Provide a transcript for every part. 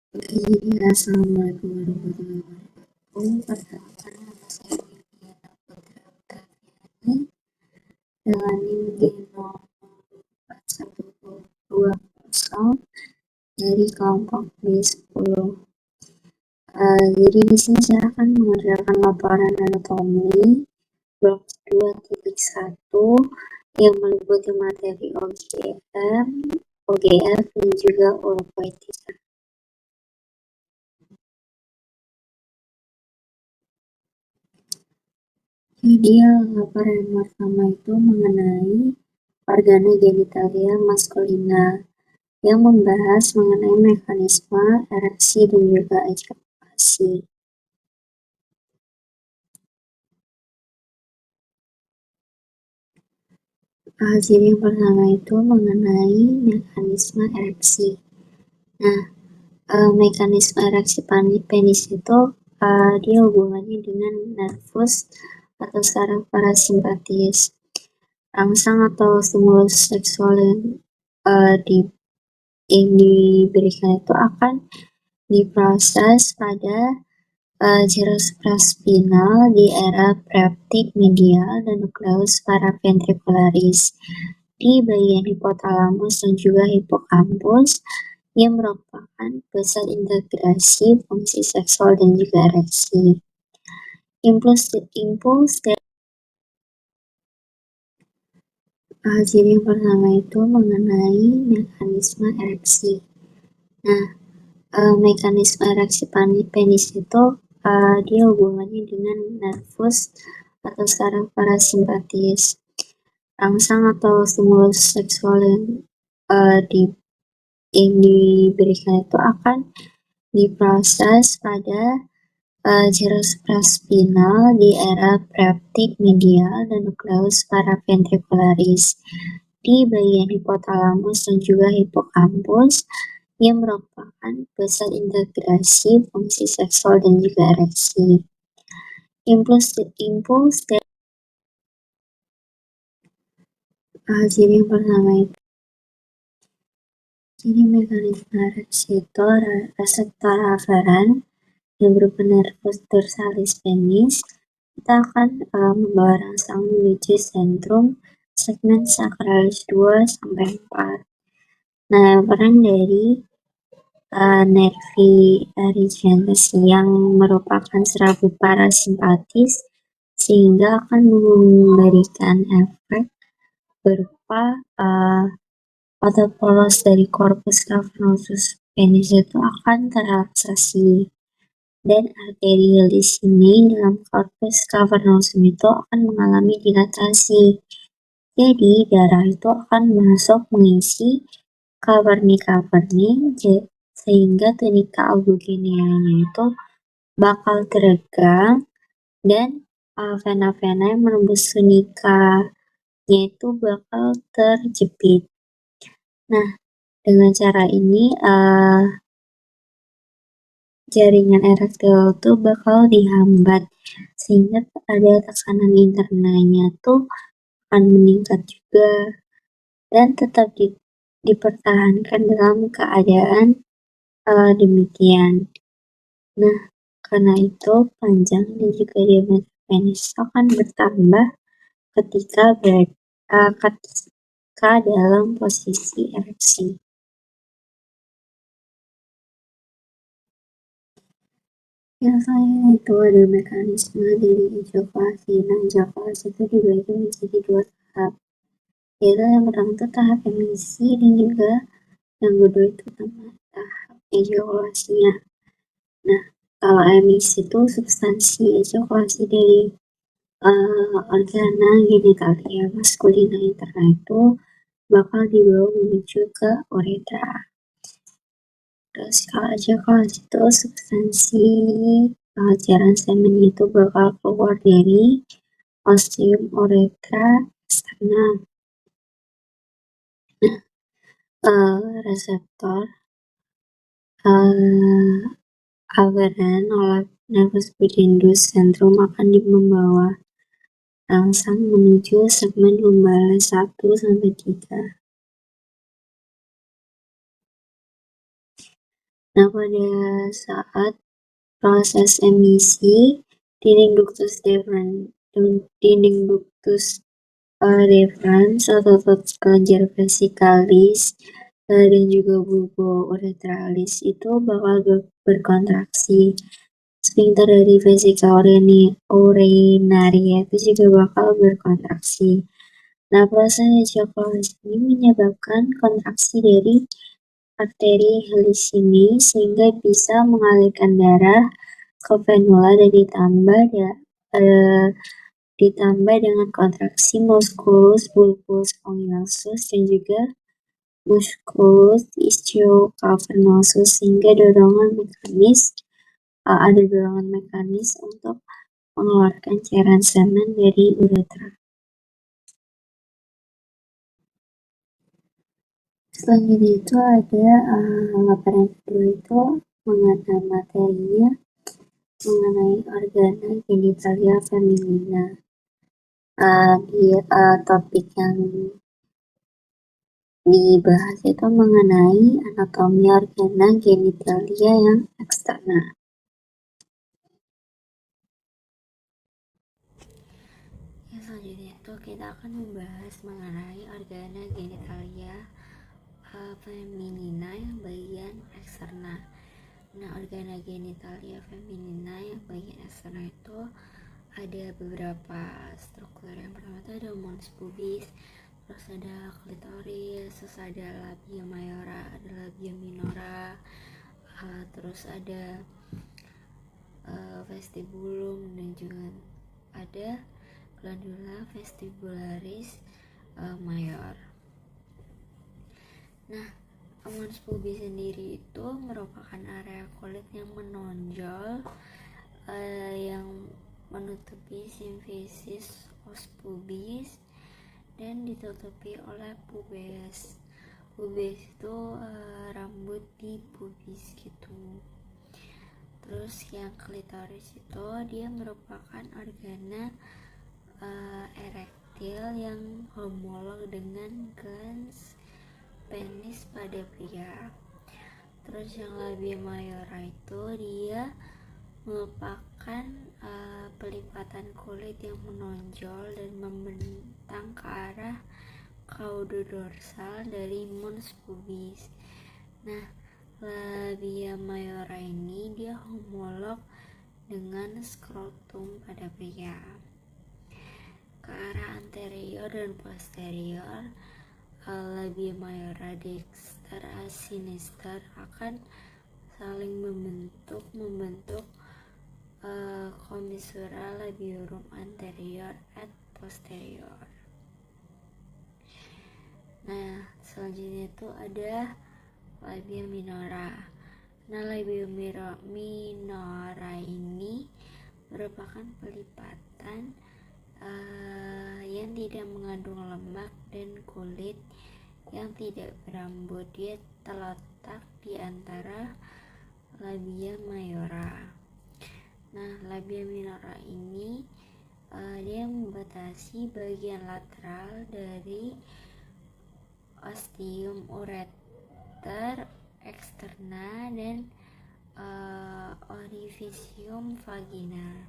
Jadi, Assalamualaikum warahmatullahi wabarakatuh. Perkenalkan, nama saya Viviana Putra Oktaviani dengan NIM nomor 4120 dari kelompok B10. Jadi di sini saya akan mengerjakan laporan anatomi blok 2.1 yang meliputi materi OGM, OGF, dan juga uropoetika. Jadi laporan yang pertama itu mengenai organa genitalia maskulina yang membahas mengenai mekanisme ereksi dan juga ejakulasi. Jadi yang pertama itu mengenai mekanisme ereksi. Nah, mekanisme ereksi penis itu dia hubungannya dengan nervus atau saraf parasimpatis. Rangsang atau stimulus seksual yang diberikan itu akan diproses pada gyrus praspinal di era preoptik medial dan nukleus paraventricularis di bagian hipotalamus dan juga hipokampus yang merupakan pusat integrasi fungsi seksual dan juga ereksi. Impuls jadi yang pertama itu mengenai mekanisme ereksi. Nah, mekanisme ereksi penis itu dia hubungannya dengan nervus atau saraf parasimpatis. Rangsang atau stimulus seksual yang diberikan itu akan diproses pada gyrus praspinal di era preoptik medial dan nukleus paraventricularis di bagian hipotalamus dan juga hipokampus yang merupakan pusat integrasi fungsi seksual dan juga ereksi. Impuls jadi yang pertama itu jadi mekanisme ereksi itu reseptor aferan yang berupa nervus dorsalis penis kita akan membawa rangsang menuju sentrum segmen sakralis 2 sampai 4. Nah, peran dari nervi erigenes yang merupakan serabut parasimpatis sehingga akan memberikan efek berupa autopolos dari corpus cavernosus penis itu akan terrelaksasi dan arterial di sini dalam corpus cavernosum itu akan mengalami dilatasi. Jadi darah itu akan masuk mengisi kaverni sehingga tunika albugineanya itu bakal teregang dan vena-vena yang menembus tunikanya itu bakal terjepit. Nah, dengan cara ini jaringan erektil tuh bakal dihambat sehingga ada tekanan internalnya tuh akan meningkat juga dan tetap dipertahankan dalam keadaan demikian. Nah, karena itu panjang dan juga diameter penis akan bertambah ketika dalam posisi ereksi. Yang lain itu ada mekanisme dari ejakulasi. Nah, ejakulasi itu dibagi menjadi 2 tahap. Yaitu yang pertama itu tahap emisi dan juga yang kedua itu tahap ejakulasinya. Nah, kalau emisi itu substansi ejakulasi dari organa genitalia maskulina interna itu bakal dibawa menuju ke uretra. Terus kalau ejakulasi itu substansi cairan semen itu bakal keluar dari ostium uretra eksterna. Reseptor aferan oleh nervus pudendus centrum akan membawa rangsang menuju segmen lumbala 1 sampai 3. Nah, pada saat proses emisi, dinding ductus deferens otot kelenjar vesikalis dan juga bulbo uretralis itu bakal berkontraksi. Sphincter dari vesika urinaria itu juga bakal berkontraksi. Nah, proses ejakulasi ini menyebabkan kontraksi dari arteri Helicini sehingga bisa mengalirkan darah ke venula dan ditambah dengan kontraksi musculus bulbus spongiosum dan juga musculus ischiocavernosus sehingga ada dorongan mekanis untuk mengeluarkan cairan semen dari uretra. Selanjutnya itu ada laporan kedua itu mengenai materinya mengenai organa genitalia feminina. Topik yang dibahas itu mengenai anatomi organa genitalia yang eksterna. Yang selanjutnya itu kita akan membahas mengenai organa genitalia feminina yang bagian eksterna. Nah, organa genitalia feminina yang bagian eksterna itu ada beberapa struktur. Yang pertama itu ada mons pubis, terus ada klitoris, terus ada labia mayora, ada labia minora, terus ada vestibulum dan juga ada glandula vestibularis mayor. Nah, mons pubis sendiri itu merupakan area kulit yang menonjol yang menutupi simfisis os pubis dan ditutupi oleh pubes. Pubes itu rambut di pubis gitu. Terus yang klitoris itu dia merupakan organa erektil yang homolog dengan glans penis pada pria. Terus yang labia mayora itu dia merupakan pelipatan kulit yang menonjol dan membentang ke arah caudodorsal dari mons pubis. Nah, labia mayora ini dia homolog dengan skrotum pada pria. Ke arah anterior dan posterior, labia mayora dexter sinister akan saling membentuk commissura labiorum anterior et posterior. Nah, selanjutnya itu ada labia minora. Nah, labia minora ini merupakan pelipatan yang tidak mengandung lemak dan kulit yang tidak berambut. Dia terletak di antara labia mayora. Nah, labia minora ini dia membatasi bagian lateral dari ostium ureter eksterna dan orificium vagina.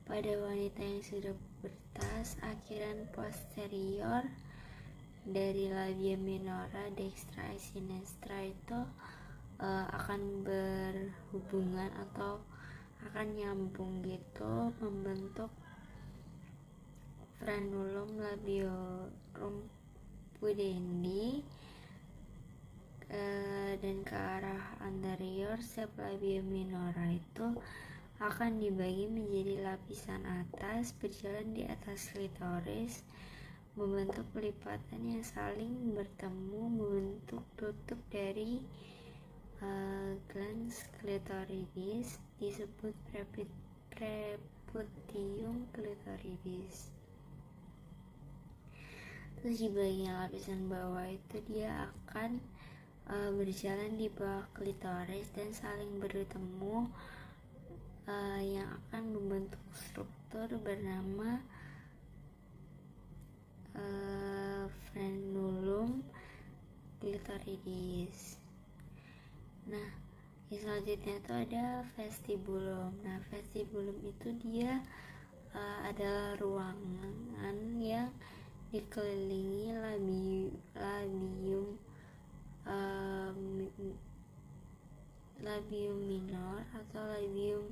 Pada wanita yang sudah bertas, akhiran posterior dari labia minora dextra sinistra itu akan berhubungan atau akan nyambung gitu membentuk frenulum labiorum pudendi dan ke arah anterior setiap labia minora itu akan dibagi menjadi lapisan atas berjalan di atas klitoris membentuk pelipatan yang saling bertemu membentuk tutup dari glans clitoridis disebut preputium clitoridis. Terus di bagian lapisan bawah itu dia akan berjalan di bawah klitoris dan saling bertemu yang akan membentuk struktur bernama frenulum clitoridis. Nah, yang selanjutnya itu ada vestibulum. Nah, vestibulum itu dia adalah ruangan yang dikelilingi labium uh, labium minor atau labium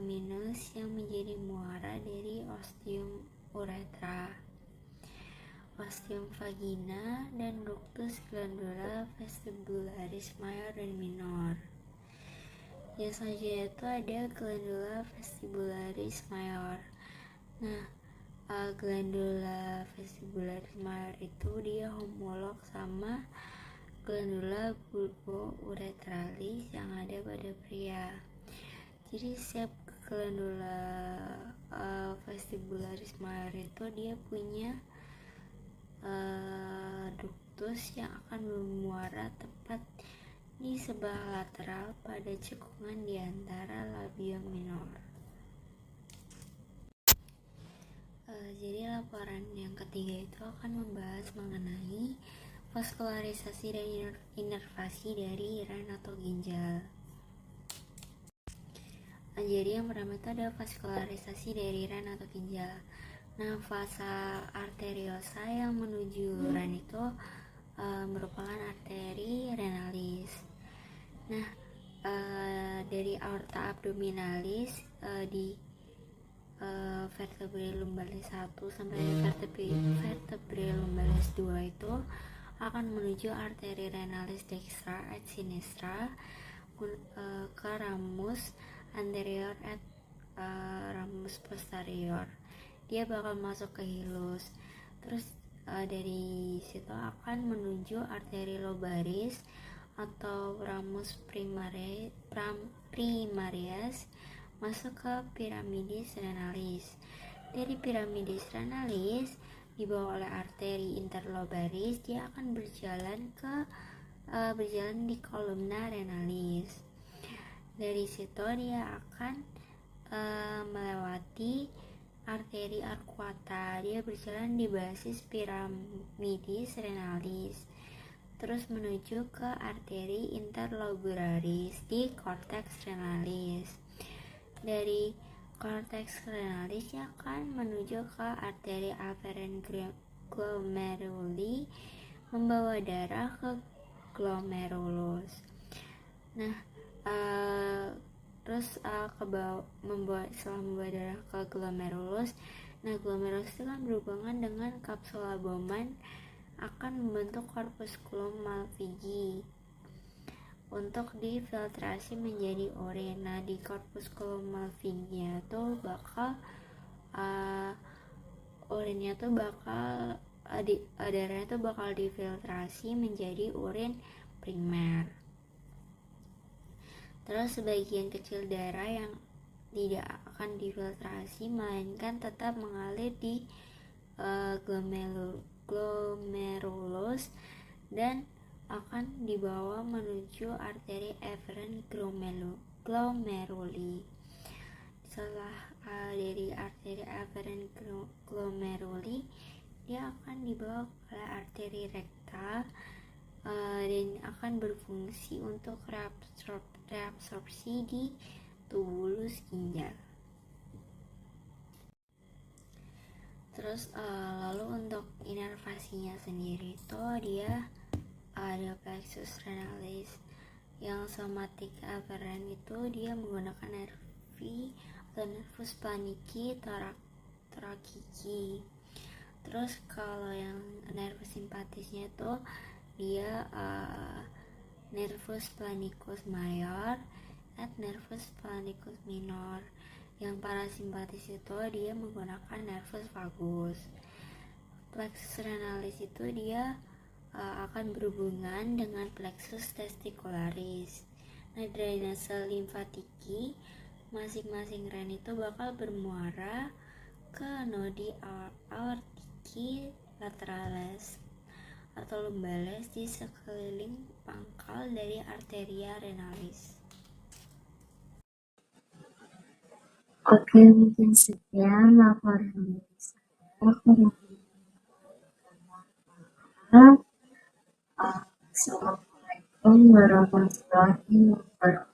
minus yang menjadi muara dari ostium uretra, ostium vagina, dan ductus glandula vestibularis mayor dan minor. Yang selanjutnya itu ada glandula vestibularis mayor. Nah, glandula vestibularis mayor itu dia homolog sama glandula bulbouretralis yang ada pada pria. Jadi setiap glandula vestibularis mayor itu dia punya ductus yang akan bermuara tepat di sebelah lateral pada cekungan di antara labium minor. Jadi laporan yang ketiga itu akan membahas mengenai vaskularisasi dan inervasi dari ren atau ginjal. Jadi yang pertama itu ada vaskularisasi dari ren atau ginjal. Nah, vasa arteriosa yang menuju ren itu merupakan arteri renalis. Nah, dari aorta abdominalis di vertebrae lumbalis 1 sampai vertebrae lumbalis 2 itu akan menuju arteri renalis dextra et sinistra ke ramus anterior et ramus posterior. Dia bakal masuk ke hilus. Terus dari situ akan menuju arteri lobaris atau ramus primarias masuk ke piramidis renalis. Dari piramidis renalis dibawa oleh arteri interlobaris, dia akan berjalan di kolumna renalis. Dari situ dia akan melewati arteri arcuata, dia berjalan di basis piramidis renalis, terus menuju ke arteri interlobularis di cortex renalis. Dari cortex renalis akan menuju ke arteri afferent glomeruli, membawa darah ke glomerulus. Nah, setelah membawa darah ke glomerulus, nah glomerulus itu kan berhubungan dengan kapsula Bowman akan membentuk corpusculum malpighi untuk difiltrasi menjadi urin. Nah, di corpusculum malpighi itu bakal urinnya tuh bakal darahnya tuh bakal difiltrasi menjadi urin primer. Terus sebagian kecil darah yang tidak akan difiltrasi melainkan tetap mengalir di glomerulus dan akan dibawa menuju arteri efferent glomeruli. Setelah dari arteri efferent glomeruli, dia akan dibawa oleh arteri rekta dan akan berfungsi untuk reabsorpsi di tubulus ginjal. Terus lalu untuk inervasinya sendiri itu dia ada plexus renalis. Yang somatic afferent itu dia menggunakan nervi atau nervus planici thoracici. Terus kalau yang nervus simpatisnya itu dia nervus planicus mayor et nervus planicus minor. Yang parasimpatis itu dia menggunakan nervus vagus. Plexus renalis itu dia akan berhubungan dengan plexus testicularis. Nah, drainase limfatiki masing-masing ren itu bakal bermuara ke nodi aortiki lateralis atau lumbales di sekeliling pangkal dari arteria renalis. Oke, mungkin sekian laporan dari saya. Kurang lebihnya Assalamualaikum. Assalamualaikum warahmatullahi wabarakatuh.